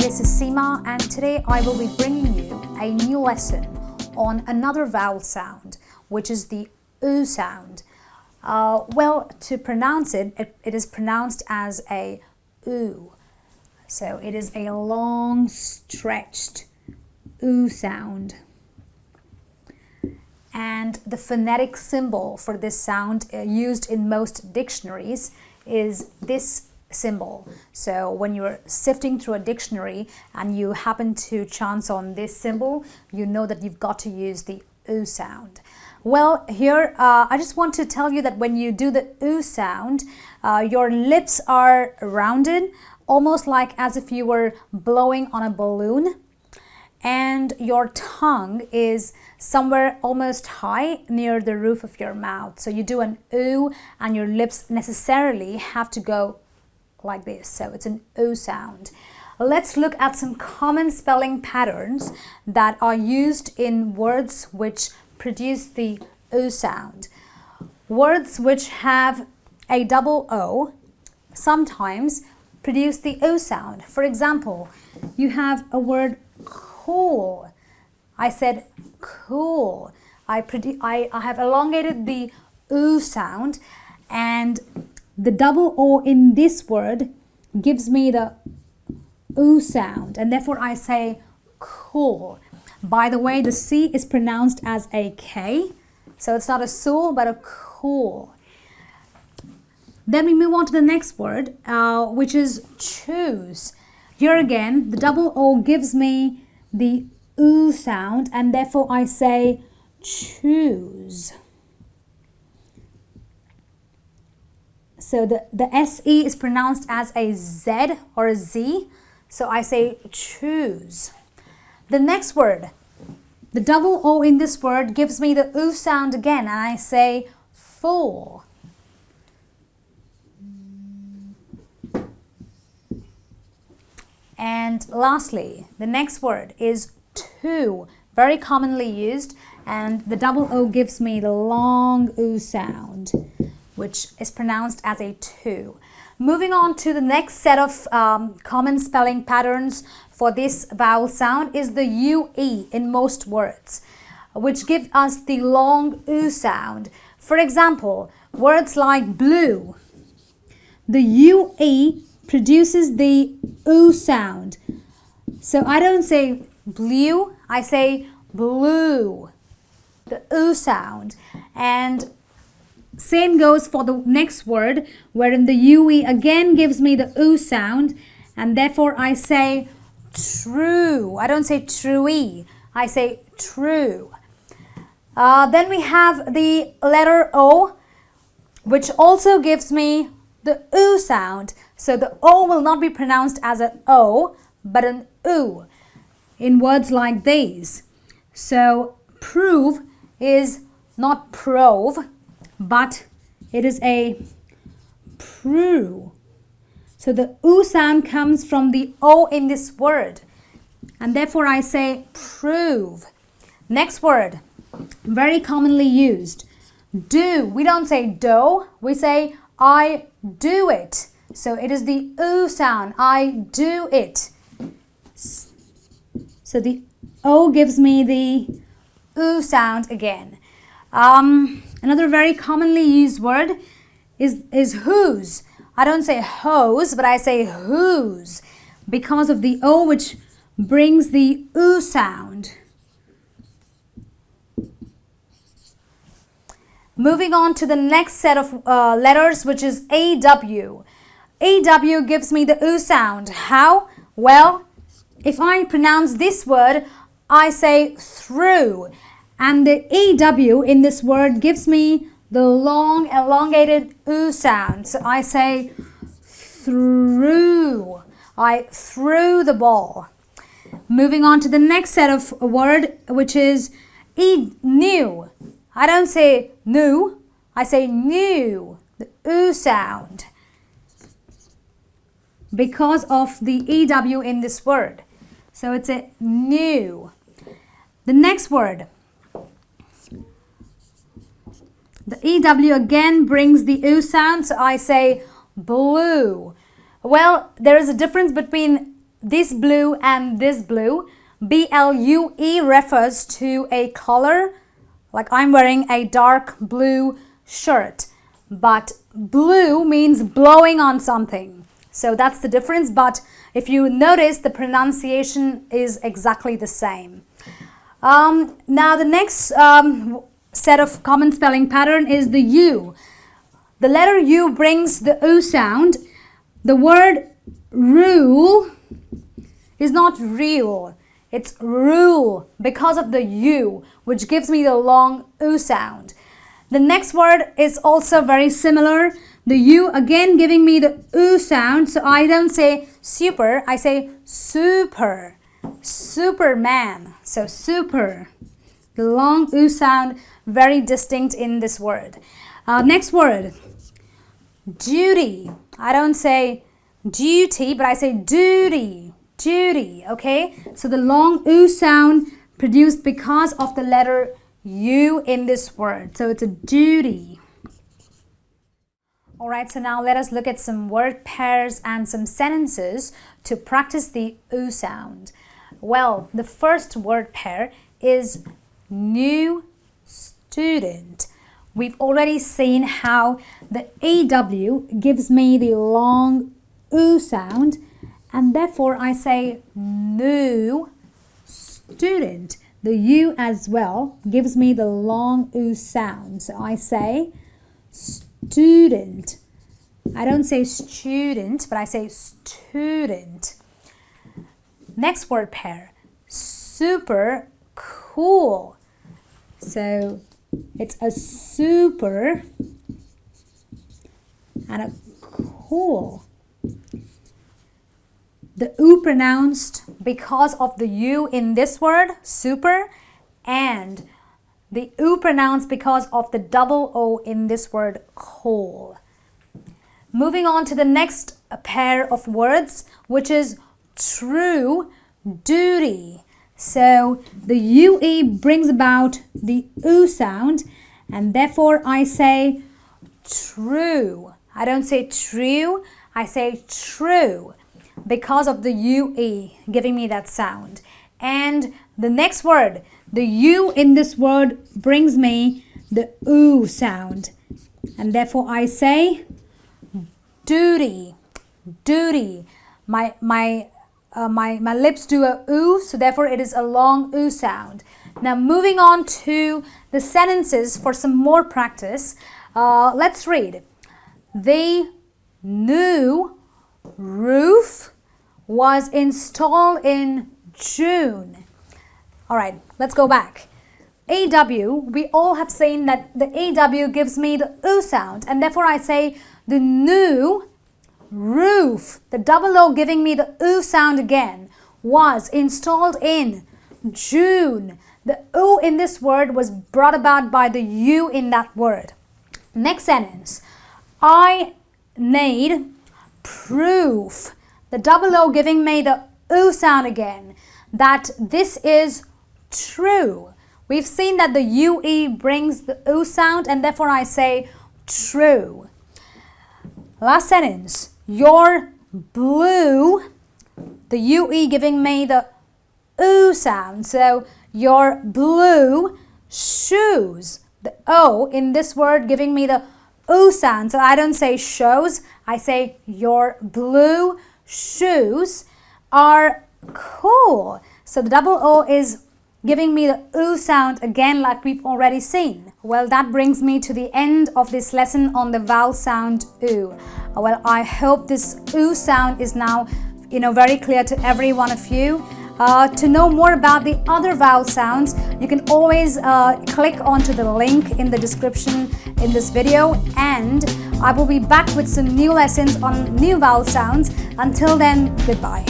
this is Seema, and today I will be bringing you a new lesson on another vowel sound, which is the oo sound. To pronounce it, it is pronounced as a oo. So it is a long, stretched oo sound. And the phonetic symbol for this sound used in most dictionaries is this symbol. So when you're sifting through a dictionary and you happen to chance on this symbol, you know that you've got to use the oo sound. Well, here I just want to tell you that when you do the oo sound, your lips are rounded, almost like as if you were blowing on a balloon, and your tongue is somewhere almost high near the roof of your mouth. So you do an oo and your lips necessarily have to go like this. So it's an oo sound. Let's look at some common spelling patterns that are used in words which produce the oo sound. Words which have a double O sometimes produce the oo sound. For example, you have a word cool. I said cool. I have elongated the oo sound, and the double O in this word gives me the oo sound, and therefore I say cool. By the way, the C is pronounced as a K, so it's not a sool but a cool. Then we move on to the next word, which is choose. Here again, the double O gives me the oo sound, and therefore I say choose. So the SE is pronounced as a Z or a Z, so I say choose. The next word, the double O in this word gives me the oo sound again, and I say full. And lastly, the next word is to, very commonly used, and the double O gives me the long oo sound, which is pronounced as a to. Moving on to the next set of common spelling patterns for this vowel sound is the UE in most words, which give us the long oo sound. For example, words like blue, the UE produces the oo sound. So I don't say blue, I say blue, the oo sound. And same goes for the next word, wherein the UE again gives me the oo sound, and therefore I say true. I don't say truey, I say true. Then we have the letter O, which also gives me the oo sound. So the O will not be pronounced as an O, but an oo in words like these. So prove is not prove, but it is a prove. So the oo sound comes from the O in this word, and therefore I say prove. Next word, very commonly used, do. We don't say do, we say I do it. So it is the oo sound, I do it. So the O gives me the oo sound again. Another very commonly used word is whose. I don't say hose, but I say whose because of the O, which brings the oo sound. Moving on to the next set of letters, which is AW. AW gives me the oo sound. How? Well, if I pronounce this word, I say through. And the AW in this word gives me the long, elongated oo sound. So I say through. I threw the ball. Moving on to the next set of word, which is new. I don't say new, I say new. The oo sound, because of the EW in this word. So it's a new. The next word, the EW again brings the oo sound, so I say blue. Well, there is a difference between this blue and this blue. B-L-U-E refers to a color, like I'm wearing a dark blue shirt, but blue means blowing on something. So that's the difference, but if you notice, the pronunciation is exactly the same. Now the next set of common spelling pattern is the U. The letter U brings the U sound. The word rule is not real. It's rule because of the U, which gives me the long U sound. The next word is also very similar. The U again giving me the U sound. So I don't say super, I say super. Superman. So super. The long U sound, very distinct in this word. Next word, duty. I don't say duty, but I say duty. Duty, okay? So the long U sound produced because of the letter U in this word. So it's a duty. Alright, so now let us look at some word pairs and some sentences to practice the U sound. Well, the first word pair is new student. We've already seen how the AW gives me the long U sound, and therefore I say new student. The U as well gives me the long U sound. So I say student. I don't say student, but I say student. Next word pair, super cool. So it's a super and a cool. The U pronounced because of the U in this word, super, and the U pronounced because of the double O in this word, cool. Moving on to the next pair of words, which is true duty. So the UE brings about the U sound, and therefore I say true. I don't say true, I say true because of the UE giving me that sound. And the next word, the U in this word brings me the U sound, and therefore I say duty. Duty. My lips do a U, so therefore it is a long U sound. Now moving on to the sentences for some more practice. Let's read. The new roof was installed in June. All right, let's go back. AW, we all have seen that the AW gives me the U sound, and therefore I say the new roof, the double O giving me the U sound again, was installed in June. The U in this word was brought about by the U in that word. Next sentence, I need proof. The double O giving me the U sound again, that this is true. We've seen that the UE brings the U sound, and therefore I say true. Last sentence, your blue, the UE giving me the U sound. So your blue shoes, the O in this word giving me the U sound. So I don't say shows, I say your blue shoes are cool. So the double O is giving me the U sound again, like we've already seen. Well, that brings me to the end of this lesson on the vowel sound U. Well, I hope this U sound is now, very clear to every one of you. To know more about the other vowel sounds, you can always click onto the link in the description in this video, and I will be back with some new lessons on new vowel sounds. Until then, goodbye.